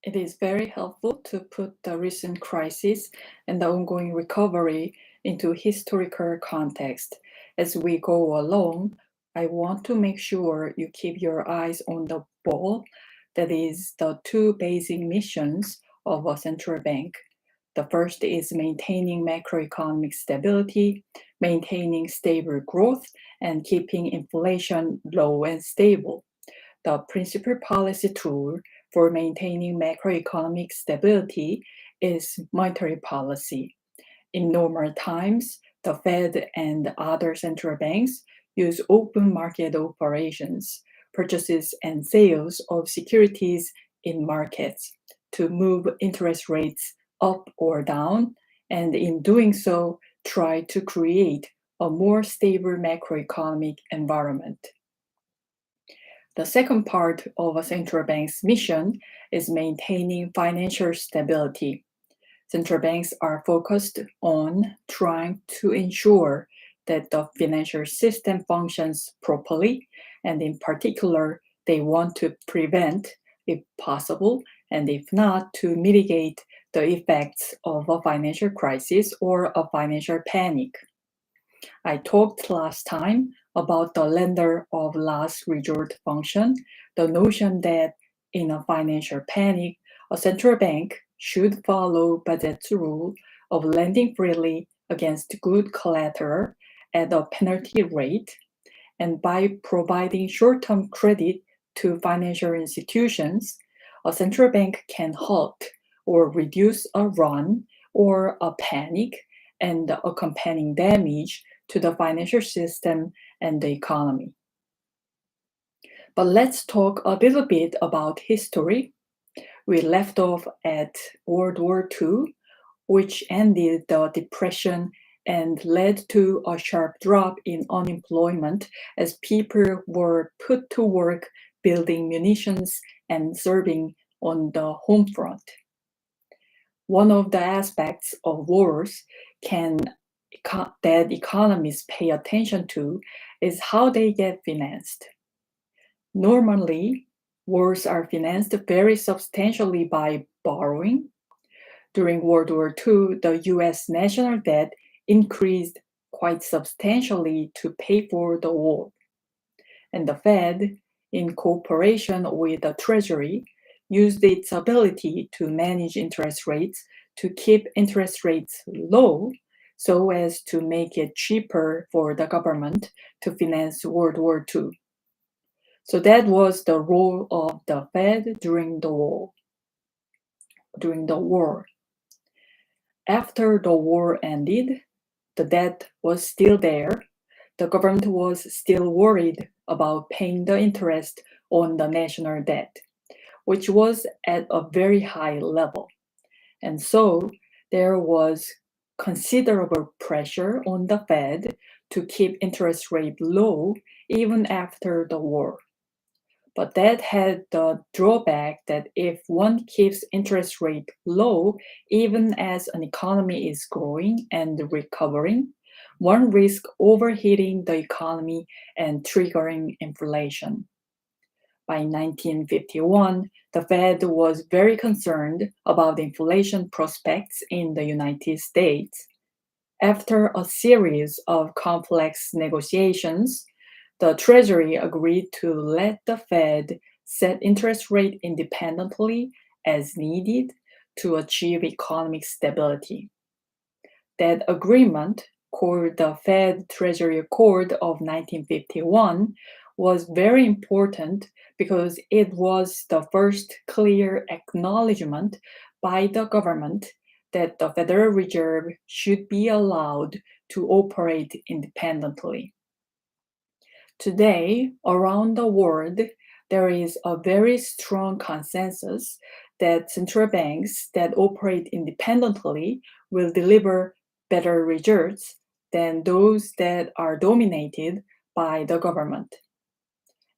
It is very helpful to put the recent crisis and the ongoing recovery into historical context. As we go along, I want to make sure you keep your eyes on the ball, that is, the two basic missions of a central bank. The first is maintaining macroeconomic stability, maintaining stable growth, and keeping inflation low and stable. The principal policy tool for maintaining macroeconomic stability is monetary policy. In normal times, the Fed and other central banks use open market operations, purchases and sales of securities in markets, to move interest rates up or down, and in doing so, try to create a more stable macroeconomic environment. The second part of a central bank's mission is maintaining financial stability. Central banks are focused on trying to ensure that the financial system functions properly, and in particular, they want to prevent, if possible, and if not, to mitigate the effects of a financial crisis or a financial panic. I talked last time about the lender of last resort function, the notion that in a financial panic, a central bank should follow Bazet's rule of lending freely against good collateral at a penalty rate, and by providing short-term credit to financial institutions, a central bank can halt or reduce a run or a panic and the accompanying damage to the financial system and the economy. But let's talk a little bit about history. We left off at World War II, which ended the Depression and led to a sharp drop in unemployment as people were put to work building munitions and serving on the home front. One of the aspects of wars that economists pay attention to is how they get financed. Normally, wars are financed very substantially by borrowing. During World War II, the US national debt increased quite substantially to pay for the war. And the Fed, in cooperation with the Treasury, used its ability to manage interest rates to keep interest rates low so as to make it cheaper for the government to finance World War II. So that was the role of the Fed during the war. After the war ended, the debt was still there. The government was still worried about paying the interest on the national debt, which was at a very high level. And so there was considerable pressure on the Fed to keep interest rate low even after the war. But that had the drawback that if one keeps interest rate low, even as an economy is growing and recovering, one risks overheating the economy and triggering inflation. By 1951, the Fed was very concerned about inflation prospects in the United States. After a series of complex negotiations, the Treasury agreed to let the Fed set interest rate independently as needed to achieve economic stability. That agreement, called the Fed Treasury Accord of 1951, was very important because it was the first clear acknowledgement by the government that the Federal Reserve should be allowed to operate independently. Today, around the world, there is a very strong consensus that central banks that operate independently will deliver better results than those that are dominated by the government.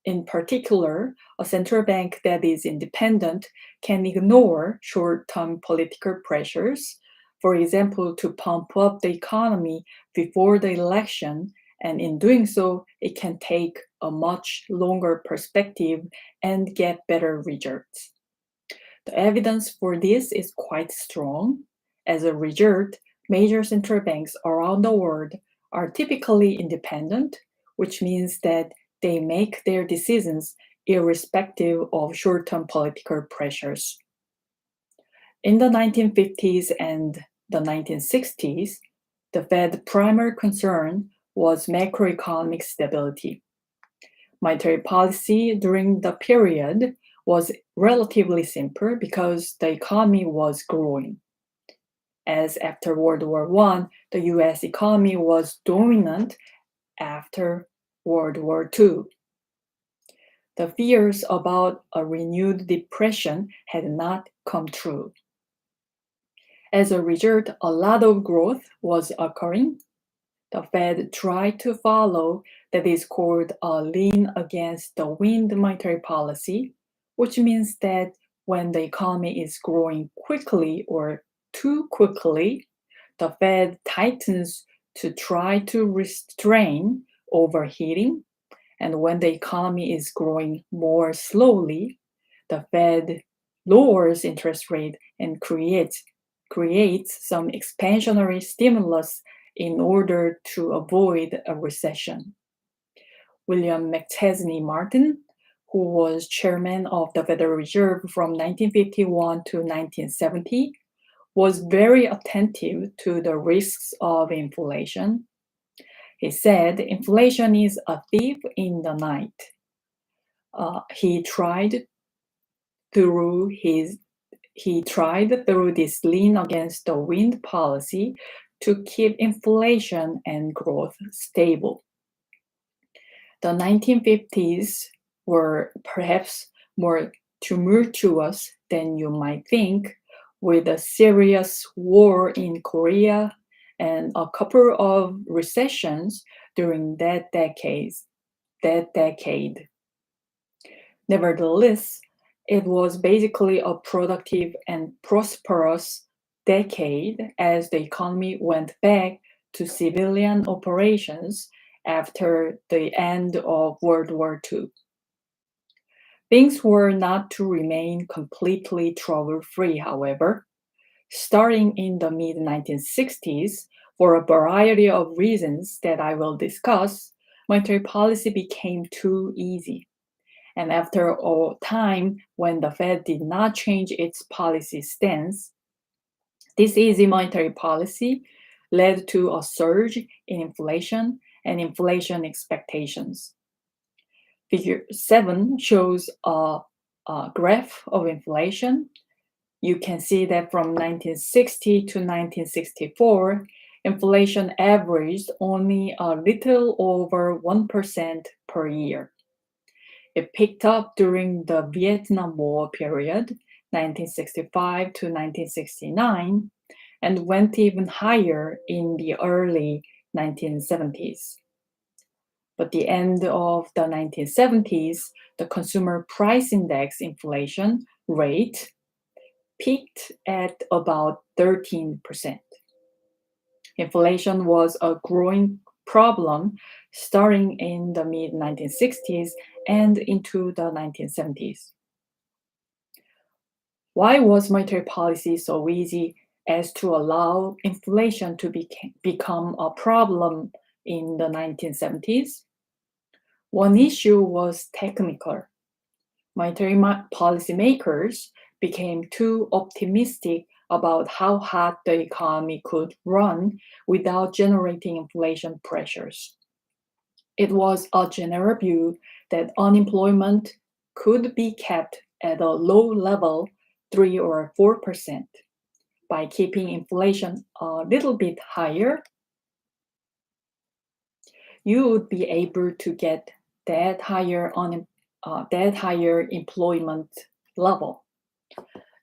In particular, a central bank that is independent can ignore short-term political pressures, for example, to pump up the economy before the election, and in doing so, it can take a much longer perspective and get better results. The evidence for this is quite strong. As a result, major central banks around the world are typically independent, which means that they make their decisions irrespective of short-term political pressures. In the 1950s and the 1960s, the Fed's primary concern was macroeconomic stability. Monetary policy during the period was relatively simple because the economy was growing. As after World War I, the US economy was dominant after World War II. The fears about a renewed depression had not come true. As a result, a lot of growth was occurring. The Fed tried to follow that is called a lean against the wind monetary policy, which means that when the economy is growing quickly or too quickly, the Fed tightens to try to restrain overheating. And when the economy is growing more slowly, the Fed lowers interest rate and creates some expansionary stimulus in order to avoid a recession. William McChesney Martin, who was chairman of the Federal Reserve from 1951 to 1970, was very attentive to the risks of inflation. He said, inflation is a thief in the night. He tried through this lean against the wind policy to keep inflation and growth stable. The 1950s were perhaps more tumultuous than you might think, with a serious war in Korea and a couple of recessions during that decade. Nevertheless, it was basically a productive and prosperous decade as the economy went back to civilian operations after the end of World War II. Things were not to remain completely trouble-free, however. Starting in the mid-1960s, for a variety of reasons that I will discuss, monetary policy became too easy. And after a time when the Fed did not change its policy stance, this easy monetary policy led to a surge in inflation and inflation expectations. Figure 7 shows a graph of inflation. You can see that from 1960 to 1964, inflation averaged only a little over 1% per year. It picked up during the Vietnam War period, 1965 to 1969, and went even higher in the early 1970s. But the end of the 1970s, the consumer price index inflation rate peaked at about 13%. Inflation was a growing problem starting in the mid-1960s and into the 1970s. Why was monetary policy so easy as to allow inflation to become a problem in the 1970s? One issue was technical. Monetary policymakers became too optimistic about how hot the economy could run without generating inflation pressures. It was a general view that unemployment could be kept at a low level, 3 or 4%, by keeping inflation a little bit higher. You would be able to get that higher employment level.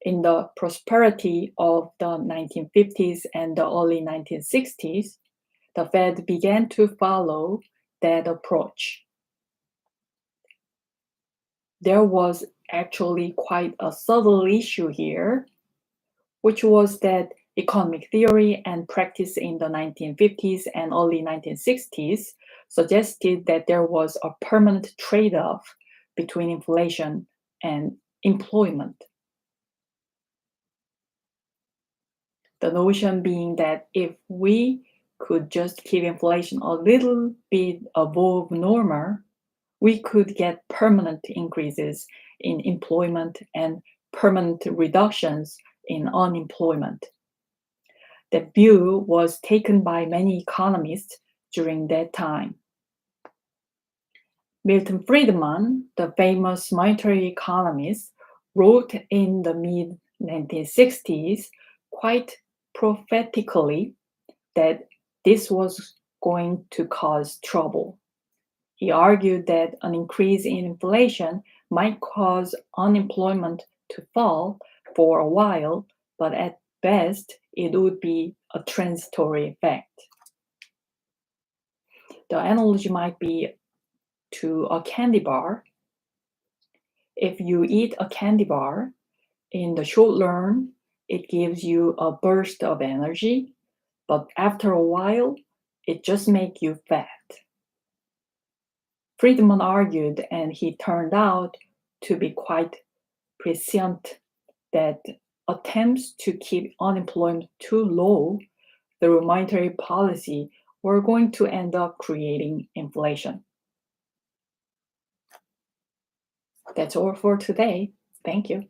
In the prosperity of the 1950s and the early 1960s, the Fed began to follow that approach. There was actually quite a subtle issue here, which was that economic theory and practice in the 1950s and early 1960s suggested that there was a permanent trade-off between inflation and employment. The notion being that if we could just keep inflation a little bit above normal, we could get permanent increases in employment and permanent reductions in unemployment. That view was taken by many economists during that time. Milton Friedman, the famous monetary economist, wrote in the mid 1960s quite prophetically that this was going to cause trouble. He argued that an increase in inflation might cause unemployment to fall for a while, but at best it would be a transitory effect. The analogy might be to a candy bar. If you eat a candy bar, in the short run, it gives you a burst of energy, but after a while, it just makes you fat. Friedman argued, and he turned out to be quite prescient, that attempts to keep unemployment too low through monetary policy were going to end up creating inflation. That's all for today. Thank you.